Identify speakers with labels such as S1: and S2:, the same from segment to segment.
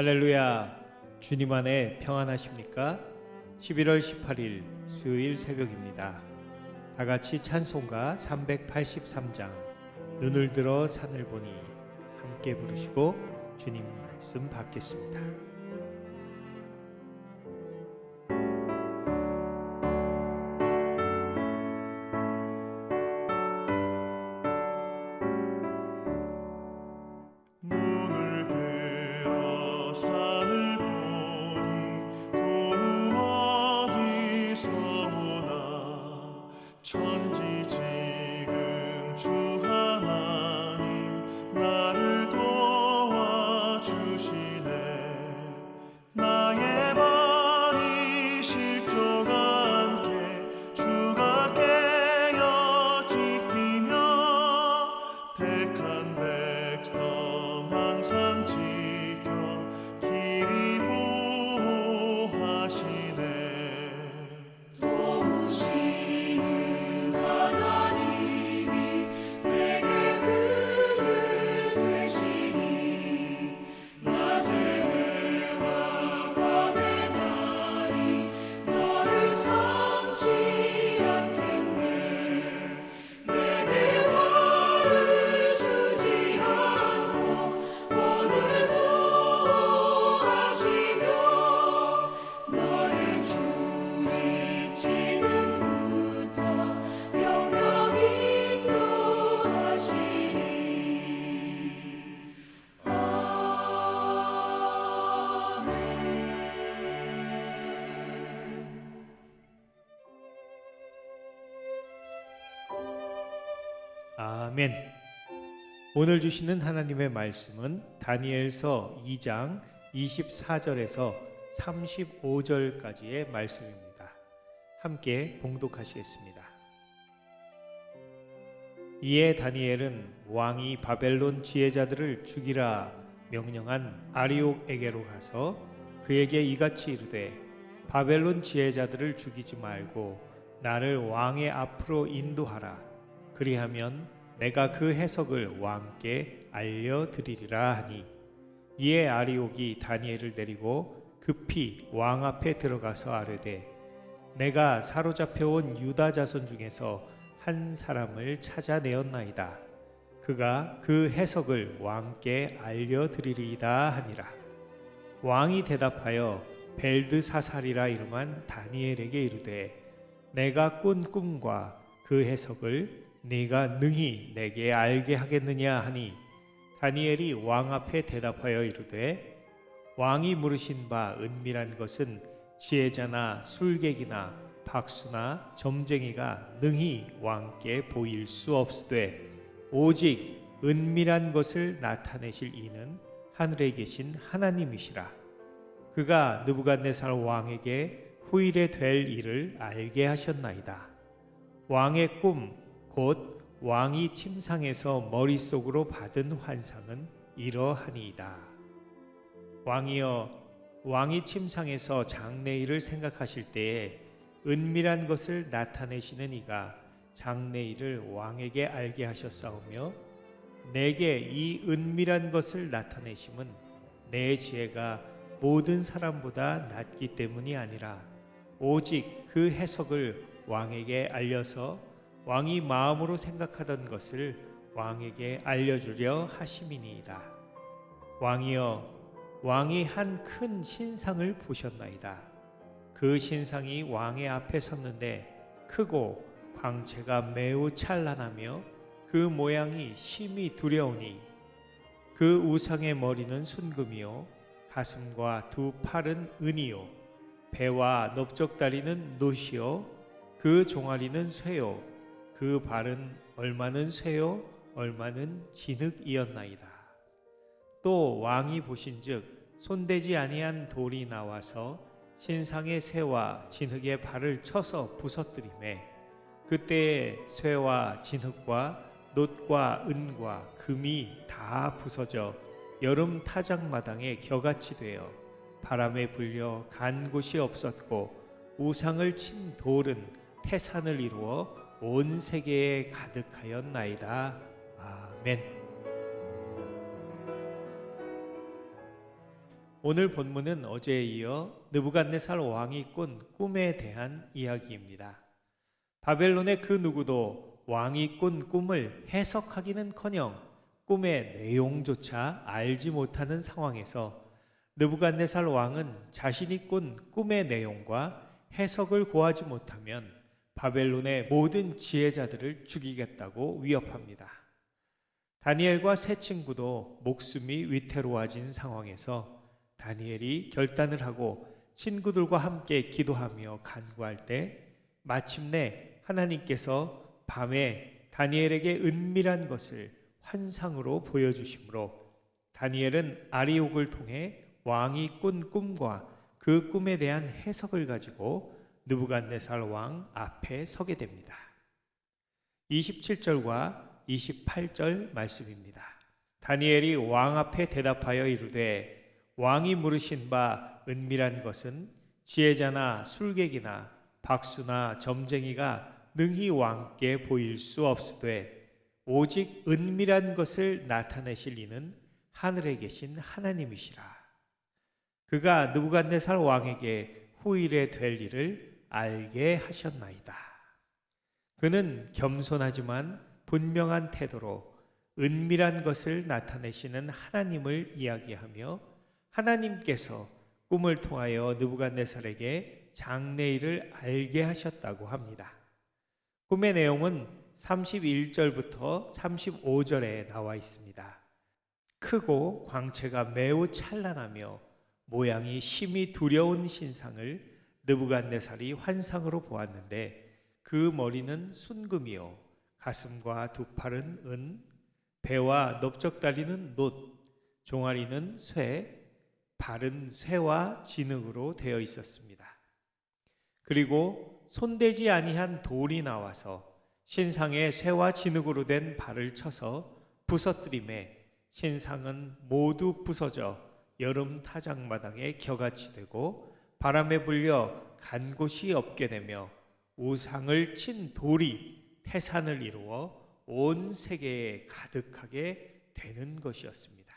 S1: 할렐루야. 주님 안에 평안하십니까? 11월 18일 수요일 새벽입니다. 다같이 찬송가 383장 눈을 들어 산을 보니 함께 부르시고 주님 말씀 받겠습니다. 아멘. 오늘 주시는 하나님의 말씀은 다니엘서 2장 24절에서 35절까지의 말씀입니다. 함께 봉독하시겠습니다. 이에 다니엘은 왕이 바벨론 지혜자들을 죽이라 명령한 아리옥에게로 가서 그에게 이같이 이르되 바벨론 지혜자들을 죽이지 말고 나를 왕의 앞으로 인도하라. 그리하면 내가 그 해석을 왕께 알려드리리라 하니, 이에 아리옥이 다니엘을 데리고 급히 왕 앞에 들어가서 아뢰되 내가 사로잡혀온 유다 자손 중에서 한 사람을 찾아내었나이다. 그가 그 해석을 왕께 알려드리리이다 하니라. 왕이 대답하여 벨드사살이라 이름한 다니엘에게 이르되 내가 꾼 꿈과 그 해석을 네가 능히 내게 알게 하겠느냐 하니, 다니엘이 왕 앞에 대답하여 이르되 왕이 물으신 바 은밀한 것은 지혜자나 술객이나 박수나 점쟁이가 능히 왕께 보일 수 없으되 오직 은밀한 것을 나타내실 이는 하늘에 계신 하나님이시라. 그가 느부갓네살 왕에게 후일에 될 일을 알게 하셨나이다. 왕의 꿈 곧 왕이 침상에서 머릿속으로 받은 환상은 이러하니이다. 왕이여, 왕이 침상에서 장래일을 생각하실 때에 은밀한 것을 나타내시는 이가 장래일을 왕에게 알게 하셨사오며, 내게 이 은밀한 것을 나타내심은 내 지혜가 모든 사람보다 낮기 때문이 아니라 오직 그 해석을 왕에게 알려서 왕이 마음으로 생각하던 것을 왕에게 알려주려 하심이니이다. 왕이여, 왕이 한 큰 신상을 보셨나이다. 그 신상이 왕의 앞에 섰는데 크고 광채가 매우 찬란하며 그 모양이 심히 두려우니, 그 우상의 머리는 순금이요 가슴과 두 팔은 은이요 배와 넓적다리는 놋이요 그 종아리는 쇠요 그 발은 얼마는 쇠요 얼마는 진흙이었나이다. 또 왕이 보신즉 손대지 아니한 돌이 나와서 신상의 쇠와 진흙의 발을 쳐서 부서뜨리매, 그때에 쇠와 진흙과 놋과 은과 금이 다 부서져 여름 타작마당에 겨같이 되어 바람에 불려 간 곳이 없었고 우상을 친 돌은 태산을 이루어 온 세계에 가득하였나이다. 아멘. 오늘 본문은 어제에 이어 느부갓네살 왕이 꾼 꿈에 대한 이야기입니다. 바벨론의 그 누구도 왕이 꾼 꿈을 해석하기는커녕 꿈의 내용조차 알지 못하는 상황에서 느부갓네살 왕은 자신이 꾼 꿈의 내용과 해석을 고하지 못하면 바벨론의 모든 지혜자들을 죽이겠다고 위협합니다. 다니엘과 세 친구도 목숨이 위태로워진 상황에서 다니엘이 결단을 하고 친구들과 함께 기도하며 간구할 때 마침내 하나님께서 밤에 다니엘에게 은밀한 것을 환상으로 보여주시므로 다니엘은 아리옥을 통해 왕이 꾼 꿈과 그 꿈에 대한 해석을 가지고 느부갓네살 왕 앞에 서게 됩니다. 27절과 28절 말씀입니다. 다니엘이 왕 앞에 대답하여 이르되 왕이 물으신 바 은밀한 것은 지혜자나 술객이나 박수나 점쟁이가 능히 왕께 보일 수 없으되 오직 은밀한 것을 나타내실 이는 하늘에 계신 하나님이시라. 그가 느부갓네살 왕에게 후일에 될 일을 알게 하셨나이다. 그는 겸손하지만 분명한 태도로 은밀한 것을 나타내시는 하나님을 이야기하며 하나님께서 꿈을 통하여 느부갓네살에게 장래일을 알게 하셨다고 합니다. 꿈의 내용은 31절부터 35절에 나와 있습니다. 크고 광채가 매우 찬란하며 모양이 심히 두려운 신상을 느부갓네살이 환상으로 보았는데 그 머리는 순금이요 가슴과 두 팔은 은, 배와 넓적다리는 놋, 종아리는 쇠, 발은 쇠와 진흙으로 되어 있었습니다. 그리고 손대지 아니한 돌이 나와서 신상의 쇠와 진흙으로 된 발을 쳐서 부서뜨림에 신상은 모두 부서져 여름 타작마당에 겨같이 되고 바람에 불려 간 곳이 없게 되며 우상을 친 돌이 태산을 이루어 온 세계에 가득하게 되는 것이었습니다.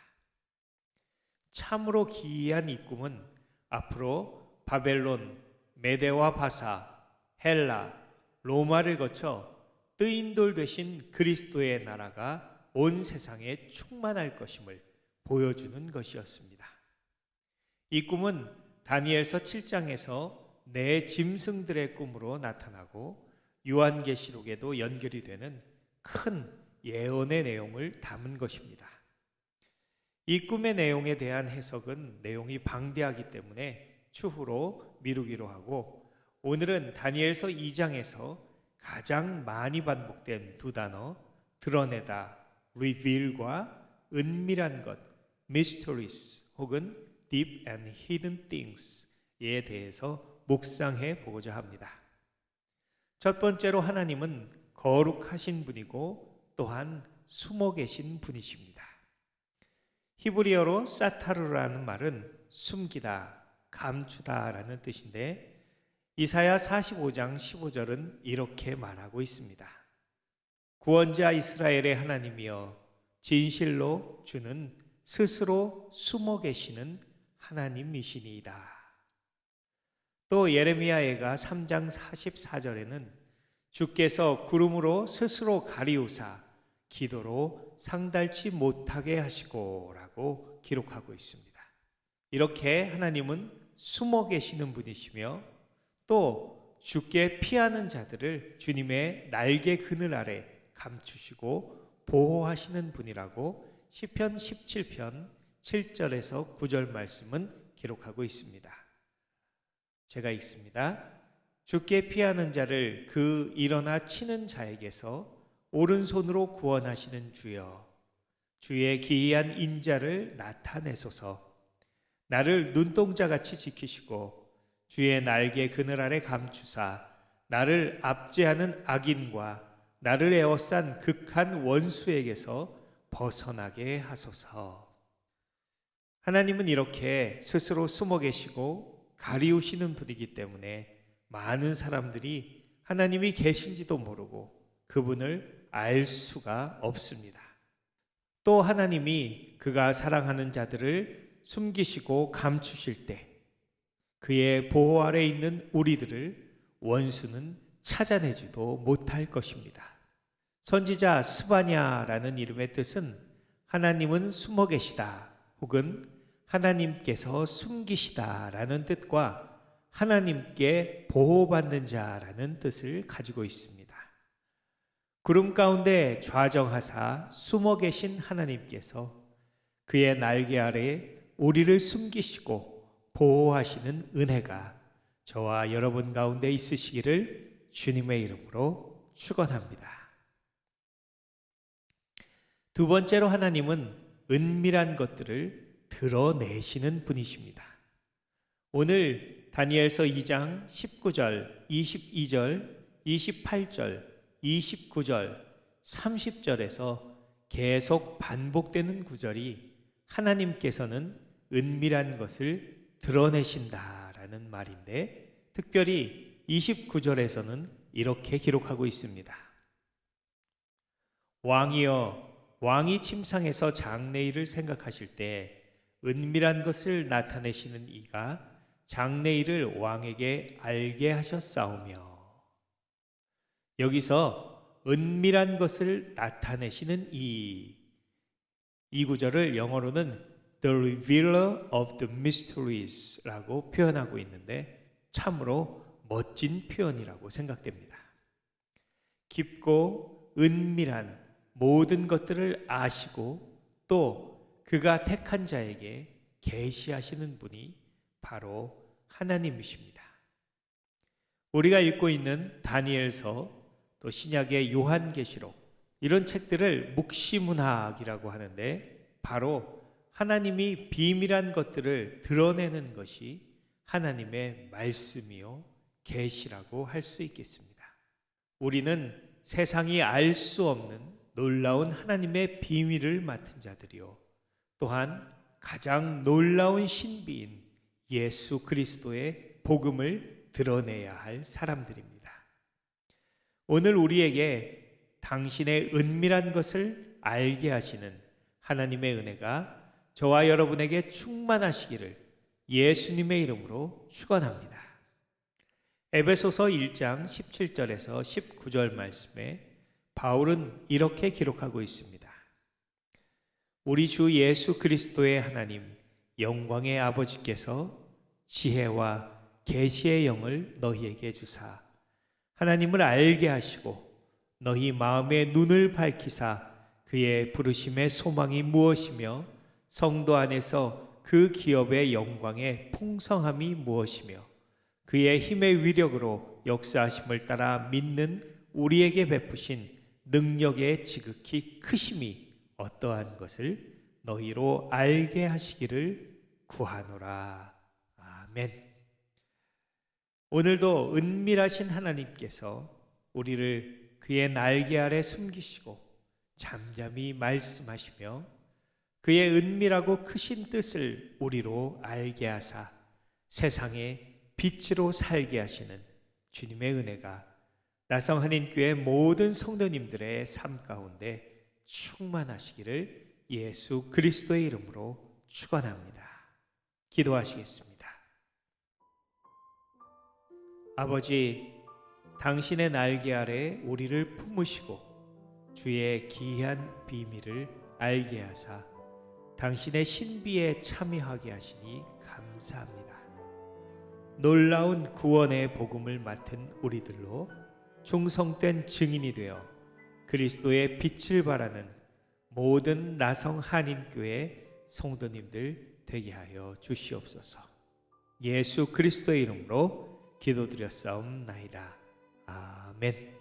S1: 참으로 기이한 이 꿈은 앞으로 바벨론, 메데와 바사, 헬라, 로마를 거쳐 뜨인돌 되신 그리스도의 나라가 온 세상에 충만할 것임을 보여주는 것이었습니다. 이 꿈은 다니엘서 7장에서 네 짐승들의 꿈으로 나타나고 요한계시록에도 연결이 되는 큰 예언의 내용을 담은 것입니다. 이 꿈의 내용에 대한 해석은 내용이 방대하기 때문에 추후로 미루기로 하고 오늘은 다니엘서 2장에서 가장 많이 반복된 두 단어 드러내다, reveal과 은밀한 것, mysteries 혹은 deep and hidden things에 대해서 묵상해 보고자 합니다. 첫 번째로 하나님은 거룩하신 분이고 또한 숨어 계신 분이십니다. 히브리어로 사타르라는 말은 숨기다, 감추다라는 뜻인데 이사야 45장 15절은 이렇게 말하고 있습니다. 구원자 이스라엘의 하나님이여 진실로 주는 스스로 숨어 계시는 하나님이시니이다. 또 예레미야애가 3장 44절에는 주께서 구름으로 스스로 가리우사 기도로 상달치 못하게 하시고 라고 기록하고 있습니다. 이렇게 하나님은 숨어 계시는 분이시며 또 주께 피하는 자들을 주님의 날개 그늘 아래 감추시고 보호하시는 분이라고 시편 17편 7절에서 9절 말씀은 기록하고 있습니다. 제가 읽습니다. 주께 피하는 자를 그 일어나 치는 자에게서 오른손으로 구원하시는 주여, 주의 기이한 인자를 나타내소서. 나를 눈동자같이 지키시고 주의 날개 그늘 아래 감추사 나를 압제하는 악인과 나를 에워싼 극한 원수에게서 벗어나게 하소서. 하나님은 이렇게 스스로 숨어 계시고 가리우시는 분이기 때문에 많은 사람들이 하나님이 계신지도 모르고 그분을 알 수가 없습니다. 또 하나님이 그가 사랑하는 자들을 숨기시고 감추실 때 그의 보호 아래 있는 우리들을 원수는 찾아내지도 못할 것입니다. 선지자 스바냐라는 이름의 뜻은 하나님은 숨어 계시다 혹은 하나님께서 숨기시다라는 뜻과 하나님께 보호받는 자라는 뜻을 가지고 있습니다. 구름 가운데 좌정하사 숨어 계신 하나님께서 그의 날개 아래 우리를 숨기시고 보호하시는 은혜가 저와 여러분 가운데 있으시기를 주님의 이름으로 축원합니다. 두 번째로 하나님은 은밀한 것들을 드러내시는 분이십니다. 오늘 다니엘서 2장 19절, 22절, 28절, 29절, 30절에서 계속 반복되는 구절이 하나님께서는 은밀한 것을 드러내신다라는 말인데 특별히 29절에서는 이렇게 기록하고 있습니다. 왕이여, 왕이 침상에서 장래일을 생각하실 때 은밀한 것을 나타내시는 이가 장래일을 왕에게 알게 하셨사오며. 여기서 은밀한 것을 나타내시는 이 구절을 영어로는 The Revealer of the Mysteries 라고 표현하고 있는데 참으로 멋진 표현이라고 생각됩니다. 깊고 은밀한 모든 것들을 아시고 또 그가 택한 자에게 계시하시는 분이 바로 하나님이십니다. 우리가 읽고 있는 다니엘서 또 신약의 요한계시록 이런 책들을 묵시문학이라고 하는데 바로 하나님이 비밀한 것들을 드러내는 것이 하나님의 말씀이요 계시라고 할 수 있겠습니다. 우리는 세상이 알 수 없는 놀라운 하나님의 비밀을 맡은 자들이요 또한 가장 놀라운 신비인 예수 그리스도의 복음을 드러내야 할 사람들입니다. 오늘 우리에게 당신의 은밀한 것을 알게 하시는 하나님의 은혜가 저와 여러분에게 충만하시기를 예수님의 이름으로 축원합니다. 에베소서 1장 17절에서 19절 말씀에 바울은 이렇게 기록하고 있습니다. 우리 주 예수 그리스도의 하나님 영광의 아버지께서 지혜와 계시의 영을 너희에게 주사 하나님을 알게 하시고 너희 마음의 눈을 밝히사 그의 부르심의 소망이 무엇이며 성도 안에서 그 기업의 영광의 풍성함이 무엇이며 그의 힘의 위력으로 역사하심을 따라 믿는 우리에게 베푸신 능력의 지극히 크심이 어떠한 것을 너희로 알게 하시기를 구하노라. 아멘. 오늘도 은밀하신 하나님께서 우리를 그의 날개 아래 숨기시고 잠잠히 말씀하시며 그의 은밀하고 크신 뜻을 우리로 알게 하사 세상에 빛으로 살게 하시는 주님의 은혜가 나성한인교회 모든 성도님들의 삶 가운데 충만하시기를 예수 그리스도의 이름으로 축원합니다. 기도하시겠습니다. 아버지, 당신의 날개 아래 우리를 품으시고 주의 기이한 비밀을 알게 하사 당신의 신비에 참여하게 하시니 감사합니다. 놀라운 구원의 복음을 맡은 우리들로 충성된 증인이 되어 그리스도의 빛을 발하는 모든 나성 한인교회 성도님들 되게 하여 주시옵소서. 예수 그리스도의 이름으로 기도드렸사옵나이다. 아멘.